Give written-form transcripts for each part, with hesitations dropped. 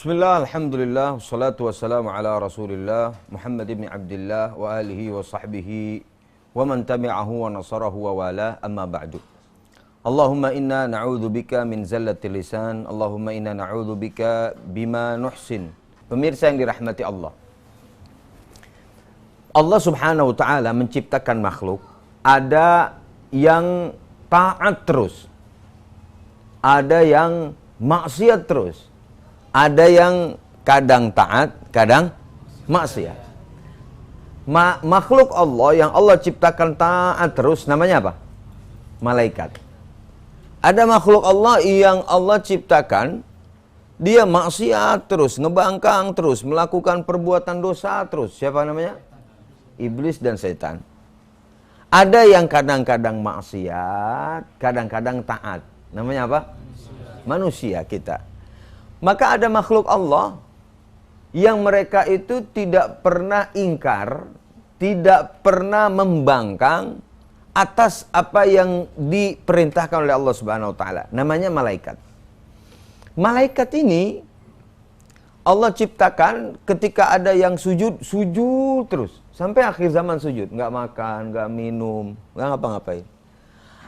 Bismillah, alhamdulillah, wassalatu wassalamu ala rasulillah Muhammad ibn Abdillah wa alihi wa sahbihi wa man tabi'ahu wa nasarahu wa wala amma ba'du. Allahumma inna na'udhu bika min zallatil lisan, Allahumma inna na'udhu bika bima nuhsin. Pemirsa yang dirahmati Allah, Allah subhanahu wa ta'ala menciptakan makhluk, ada yang taat terus, ada yang maksiat terus, ada yang kadang taat, kadang maksiat. Makhluk Allah yang Allah ciptakan taat terus namanya apa? Malaikat. Ada makhluk Allah yang Allah ciptakan dia maksiat terus, ngebangkang terus, melakukan perbuatan dosa terus. Siapa namanya? Iblis dan setan. Ada yang kadang-kadang maksiat, kadang-kadang taat. Namanya apa? Manusia kita. Maka ada makhluk Allah yang mereka itu tidak pernah ingkar, tidak pernah membangkang atas apa yang diperintahkan oleh Allah Subhanahu wa taala. Namanya malaikat. Malaikat ini Allah ciptakan ketika ada yang sujud, sujud terus. Sampai akhir zaman sujud. Nggak makan, nggak minum, nggak ngapa-ngapain.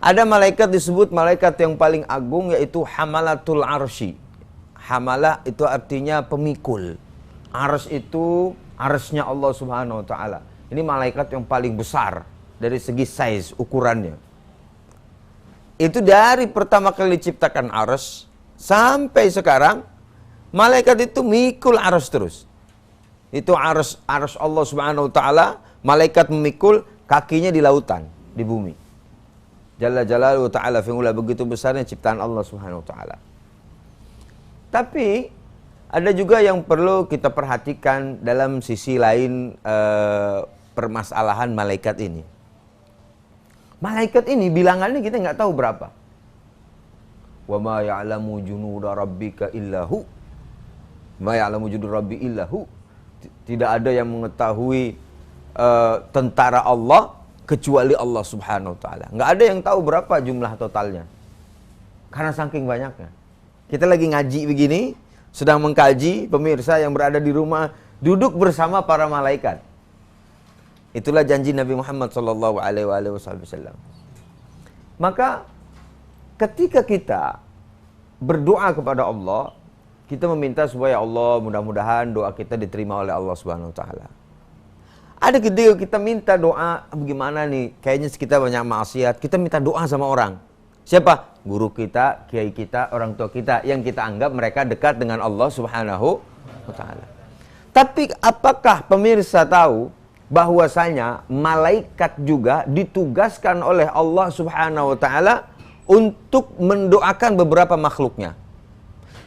Ada malaikat disebut malaikat yang paling agung, yaitu Hamalatul Arsy. Hamalah itu artinya pemikul. Arsy itu arsy-nya Allah Subhanahu wa taala. Ini malaikat yang paling besar dari segi size, ukurannya. Itu dari pertama kali diciptakan arsy sampai sekarang, malaikat itu mikul arsy terus. Itu arsy Allah Subhanahu wa taala, malaikat memikul kakinya di lautan, di bumi. Jalla jalaluhu ta'ala fi'ula, begitu besarnya ciptaan Allah Subhanahu wa taala. Tapi ada juga yang perlu kita perhatikan dalam sisi lain permasalahan malaikat ini. Malaikat ini bilangannya kita nggak tahu berapa. Wa ma ya'lamu junuda rabbika illahu. Ma ya'lamu junuda rabbi illahu. Tidak ada yang mengetahui tentara Allah kecuali Allah Subhanahu wa taala. Nggak ada yang tahu berapa jumlah totalnya. Karena saking banyaknya. Kita lagi ngaji begini, sedang mengkaji, pemirsa yang berada di rumah duduk bersama para malaikat. Itulah janji Nabi Muhammad SAW. Maka ketika kita berdoa kepada Allah, kita meminta supaya Allah, mudah-mudahan doa kita diterima oleh Allah Subhanahu wa taala. Ada ketika kita minta doa, bagaimana nih? Kayaknya kita banyak maksiat, kita minta doa sama orang. Siapa? Guru kita, kiai kita, orang tua kita yang kita anggap mereka dekat dengan Allah Subhanahu wa taala. Tapi apakah pemirsa tahu bahwasanya malaikat juga ditugaskan oleh Allah Subhanahu wa taala untuk mendoakan beberapa makhluknya.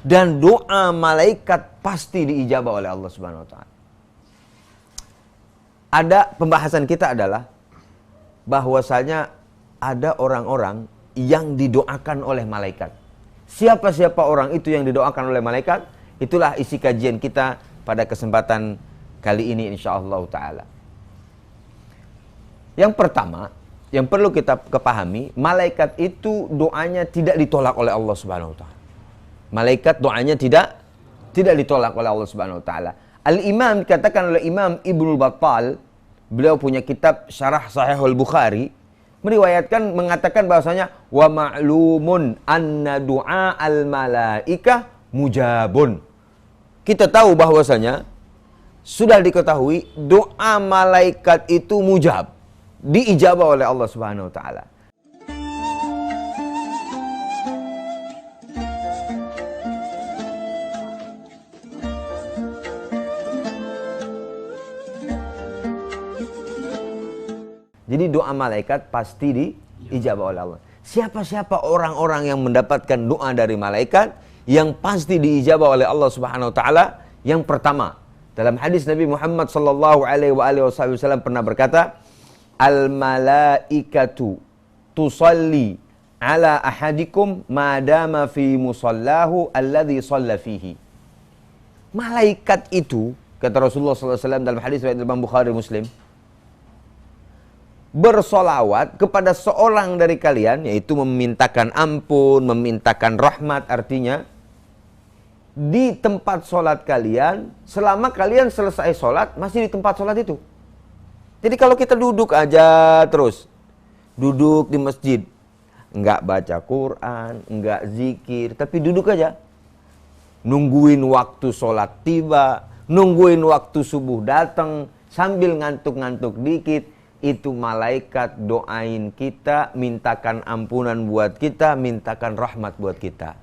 Dan doa malaikat pasti diijabah oleh Allah Subhanahu wa taala. Ada pembahasan kita adalah bahwasanya ada orang-orang yang didoakan oleh malaikat. Siapa-siapa orang itu yang didoakan oleh malaikat? Itulah isi kajian kita pada kesempatan kali ini insyaallah taala. Yang pertama, yang perlu kita kepahami, malaikat itu doanya tidak ditolak oleh Allah Subhanahu wa taala. Malaikat doanya tidak ditolak oleh Allah Subhanahu wa taala. Al-Imam, dikatakan oleh Imam Ibnu Battal, beliau punya kitab Syarah Sahih Al-Bukhari, mengatakan bahwasanya wa ma'lumun anna du'a al-malaikah mujabun. Kita tahu bahwasanya sudah diketahui doa malaikat itu mujab, diijabah oleh Allah Subhanahu wa taala. Jadi doa malaikat pasti diijabah oleh Allah. Siapa-siapa orang-orang yang mendapatkan doa dari malaikat yang pasti diijabah oleh Allah Subhanahu wa taala? Yang pertama, dalam hadis Nabi Muhammad sallallahu alaihi wasallam pernah berkata, "Al malaikatu tusalli ala ahadikum ma dama fi musallahu alladhi shalla fihi." Malaikat itu, kata Rasulullah sallallahu alaihi wasallam dalam hadis riwayat Imam Bukhari Muslim, bersolawat kepada seorang dari kalian, yaitu memintakan ampun, memintakan rahmat, artinya di tempat sholat kalian selama kalian selesai sholat masih di tempat sholat itu. Jadi kalau kita duduk aja terus, duduk di masjid, nggak baca Quran, nggak zikir, tapi duduk aja, nungguin waktu sholat tiba, nungguin waktu subuh datang, sambil ngantuk-ngantuk dikit, itu malaikat doain kita, mintakan ampunan buat kita, mintakan rahmat buat kita.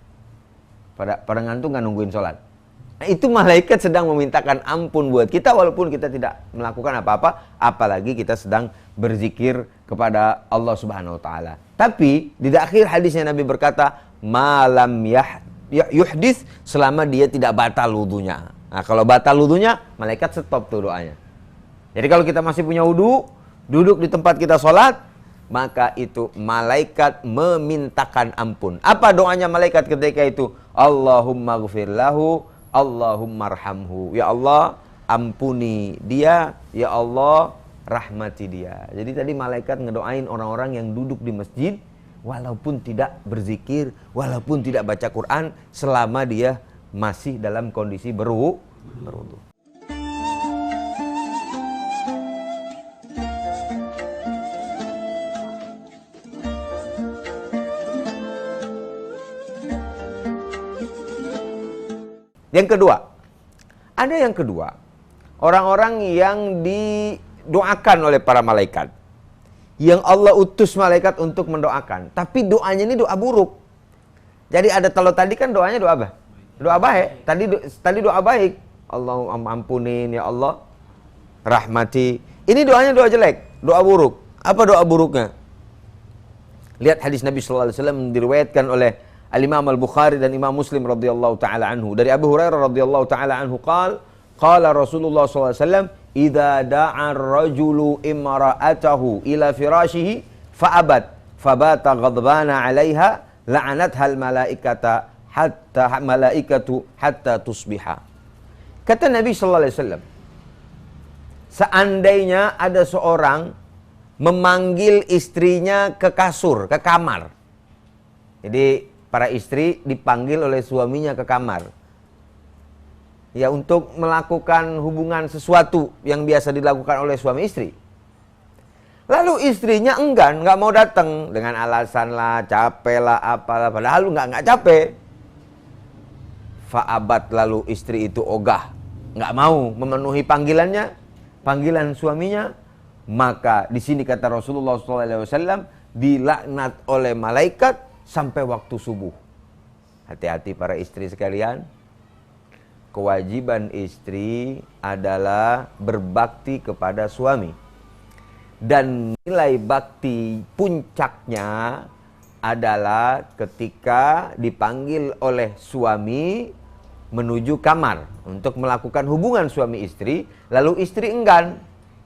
Pada ngantuk nggak nungguin sholat. Nah, itu malaikat sedang memintakan ampun buat kita walaupun kita tidak melakukan apa-apa, apalagi kita sedang berzikir kepada Allah Subhanahu wa taala. Tapi di akhir hadisnya Nabi berkata, malam yuhdits, selama dia tidak batal wudunya. Nah, kalau batal wudunya, malaikat stop tuh doanya. Jadi kalau kita masih punya wudu, duduk di tempat kita sholat, maka itu malaikat memintakan ampun. Apa doanya malaikat ketika itu? Allahumma ghfir lahu, Allahumma arhamhu. Ya Allah, ampuni dia, ya Allah, rahmati dia. Jadi tadi malaikat ngedoain orang-orang yang duduk di masjid walaupun tidak berzikir, walaupun tidak baca Quran, selama dia masih dalam kondisi berwudu. Yang kedua, ada yang kedua, orang-orang yang didoakan oleh para malaikat, yang Allah utus malaikat untuk mendoakan, tapi doanya ini doa buruk. Jadi ada, kalau tadi kan doanya doa apa? Doa baik. Tadi doa baik. Allah ampunin, ya Allah rahmati. Ini doanya doa jelek, doa buruk. Apa doa buruknya? Lihat hadis Nabi sallallahu alaihi wasallam diriwayatkan oleh Al-Imam Al-Bukhari dan Imam Muslim radhiyallahu taala anhu. Dari Abu Hurairah radhiyallahu taala anhu qala Rasulullah sallallahu alaihi wasallam, "Idza da'a ar-rajulu imra'atahu ila firashihi fa'abat fabata ghadbana 'alaiha la'anatha al-malaikatu hatta tusbiha." Kata Nabi sallallahu alaihi wasallam, seandainya ada seorang memanggil istrinya ke kasur, ke kamar. Jadi para istri dipanggil oleh suaminya ke kamar, ya, untuk melakukan hubungan sesuatu yang biasa dilakukan oleh suami istri. Lalu istrinya enggan, nggak mau datang dengan alasan lah, capek lah, apalah, padahal nggak capek. Fa'abat, lalu istri itu ogah, nggak mau memenuhi panggilan suaminya. Maka di sini kata Rasulullah SAW, dilaknat oleh malaikat sampai waktu subuh. Hati-hati para istri sekalian. Kewajiban istri adalah berbakti kepada suami. Dan nilai bakti puncaknya adalah ketika dipanggil oleh suami menuju kamar untuk melakukan hubungan suami istri, lalu istri enggan,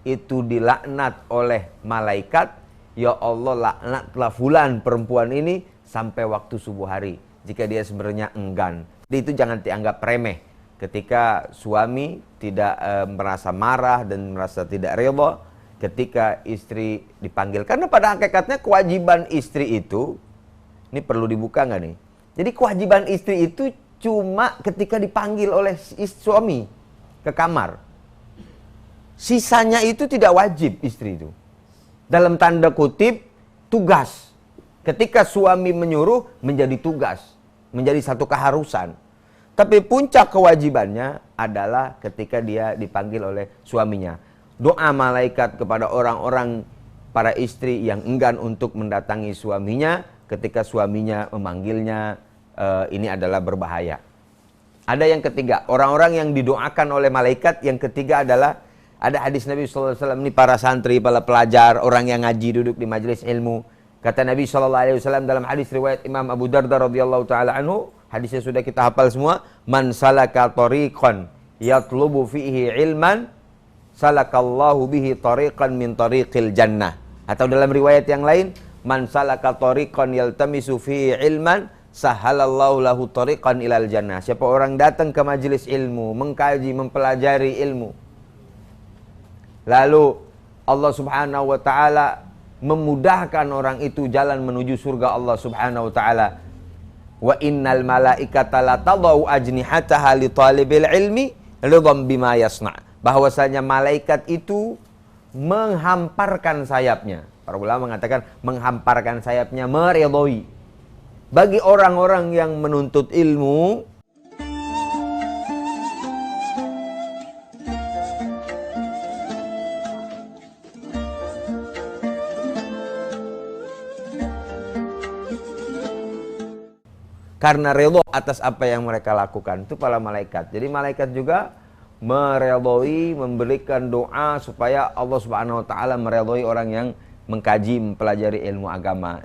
itu dilaknat oleh malaikat. Ya Allah, laknatlah fulan, perempuan ini, sampai waktu subuh hari, jika dia sebenarnya enggan. Jadi itu jangan dianggap remeh ketika suami tidak merasa marah dan merasa tidak rela ketika istri dipanggil. Karena pada hakikatnya kewajiban istri itu, ini perlu dibuka nggak nih? Jadi kewajiban istri itu cuma ketika dipanggil oleh suami ke kamar. Sisanya itu tidak wajib istri itu. Dalam tanda kutip, tugas. Ketika suami menyuruh menjadi tugas, menjadi satu keharusan. Tapi puncak kewajibannya adalah ketika dia dipanggil oleh suaminya. Doa malaikat kepada orang-orang para istri yang enggan untuk mendatangi suaminya ketika suaminya memanggilnya, ini adalah berbahaya. Ada yang ketiga, orang-orang yang didoakan oleh malaikat. Yang ketiga adalah, ada hadis Nabi SAW, ini para santri, para pelajar, orang yang ngaji duduk di majelis ilmu. Kata Nabi SAW dalam hadis riwayat Imam Abu Darda radhiyallahu taala anhu, hadisnya sudah kita hafal semua, man salaka tariqan yatlubu fihi ilman salakallahu bihi tariqan min tariqil jannah. Atau dalam riwayat yang lain, man salaka tariqan yaltamisu fihi ilman sahalallahu lahu tariqan ilal jannah. Siapa orang datang ke majelis ilmu, mengkaji, mempelajari ilmu, lalu Allah Subhanahu wa taala memudahkan orang itu jalan menuju surga Allah Subhanahu wa taala. Wa innal malaikata la tadau ajnihataha li talibil ilmi ridham bima yasna. Bahwasanya malaikat itu menghamparkan sayapnya. Para ulama mengatakan menghamparkan sayapnya, meridhoi bagi orang-orang yang menuntut ilmu. Karena redha atas apa yang mereka lakukan, itu para malaikat. Jadi malaikat juga meredhoi, memberikan doa supaya Allah Subhanahu wa taala meredhoi orang yang mengkaji, mempelajari ilmu agama.